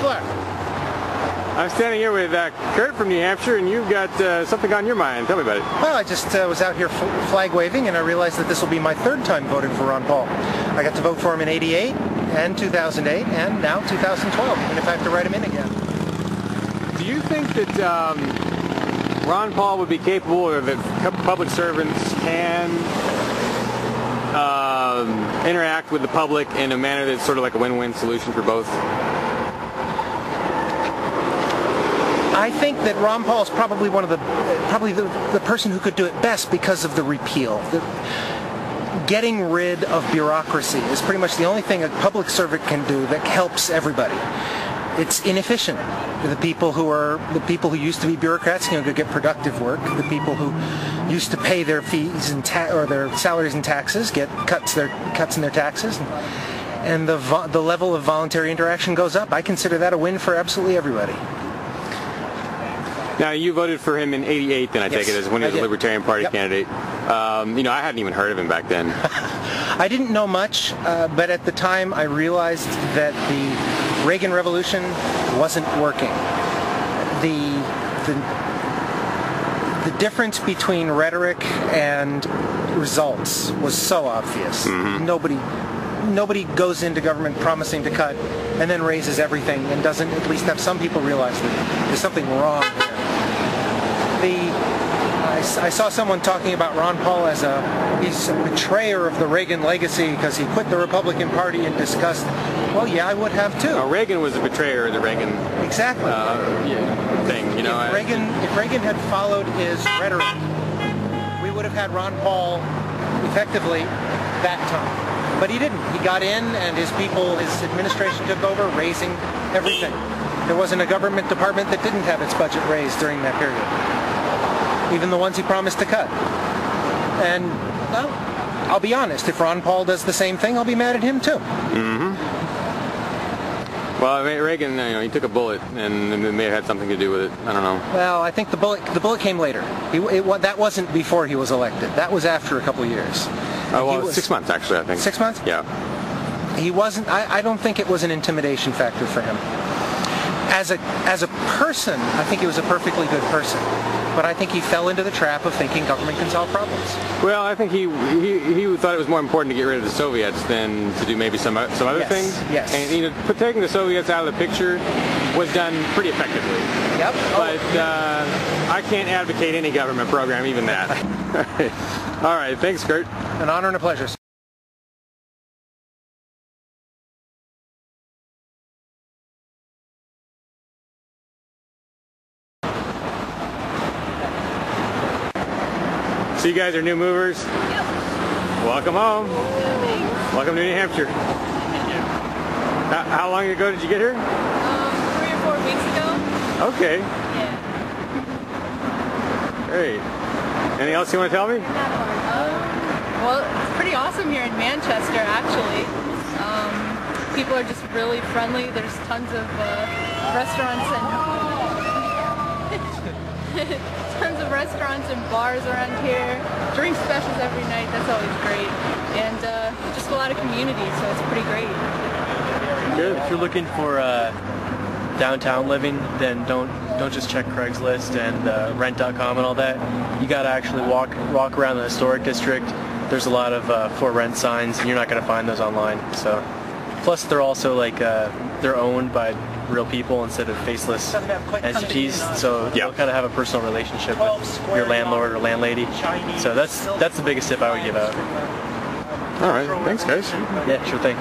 Bachelor. I'm standing here with Kurt from New Hampshire, and you've got something on your mind. Tell me about it. Well, I just was out here flag waving, and I realized that this will be my third time voting for Ron Paul. I got to vote for him in '88 and 2008 and now 2012, and if I have to write him in again. Do you think that Ron Paul would be capable, or that public servants can interact with the public in a manner that's sort of like a win-win solution for both? I think that Ron Paul is probably the person who could do it best because of the repeal. Getting rid of bureaucracy is pretty much the only thing a public servant can do that helps everybody. It's inefficient. The people who used to be bureaucrats can get productive work. The people who used to pay their fees and or their salaries and taxes get cuts in their taxes, and the level of voluntary interaction goes up. I consider that a win for absolutely everybody. Now, you voted for him in '88, then I take it, as when he was a Libertarian Party candidate. I hadn't even heard of him back then. I didn't know much, but at the time I realized that the Reagan Revolution wasn't working. The difference between rhetoric and results was so obvious. Mm-hmm. Nobody goes into government promising to cut and then raises everything and doesn't at least have some people realize that there's something wrong here. I saw someone talking about Ron Paul as he's a betrayer of the Reagan legacy because he quit the Republican Party in disgust. Well, yeah, I would have too. Well, Reagan was a betrayer of the Reagan thing. If Reagan had followed his rhetoric, we would have had Ron Paul effectively that time. But he didn't. He got in, and his administration took over, raising everything. There wasn't a government department that didn't have its budget raised during that period. Even the ones he promised to cut. And, well, I'll be honest, if Ron Paul does the same thing, I'll be mad at him too. Mm-hmm. Well, Reagan, he took a bullet, and it may have had something to do with it. I don't know. Well, I think the bullet came later. That wasn't before he was elected. That was after a couple of years. Oh, well, 6 months, actually, I think. 6 months? Yeah. He wasn't. I don't think it was an intimidation factor for him. As a person, I think he was a perfectly good person. But I think he fell into the trap of thinking government can solve problems. Well, I think he thought it was more important to get rid of the Soviets than to do maybe some other things. Yes. And taking the Soviets out of the picture was done pretty effectively. Yep. But I can't advocate any government program, even that. All right. Thanks, Kurt. An honor and a pleasure. So you guys are new movers? Yep. Welcome home. Thanks. Welcome to New Hampshire. How long ago did you get here? 3 or 4 weeks ago. Okay. Yeah. Great. Anything else you want to tell me? Well, it's pretty awesome here in Manchester, actually. People are just really friendly. There's tons of restaurants and bars around here. Drink specials every night. That's always great. And just a lot of community, so it's pretty great. Good. If you're looking for downtown living, then don't just check Craigslist and rent.com and all that. You got to actually walk around the historic district. There's a lot of for rent signs, and you're not going to find those online. So, plus they're also they're owned by real people instead of faceless entities, so you'll kind of have a personal relationship with your landlord or landlady. So that's the biggest tip I would give out. All right, thanks guys. Yeah, sure thing.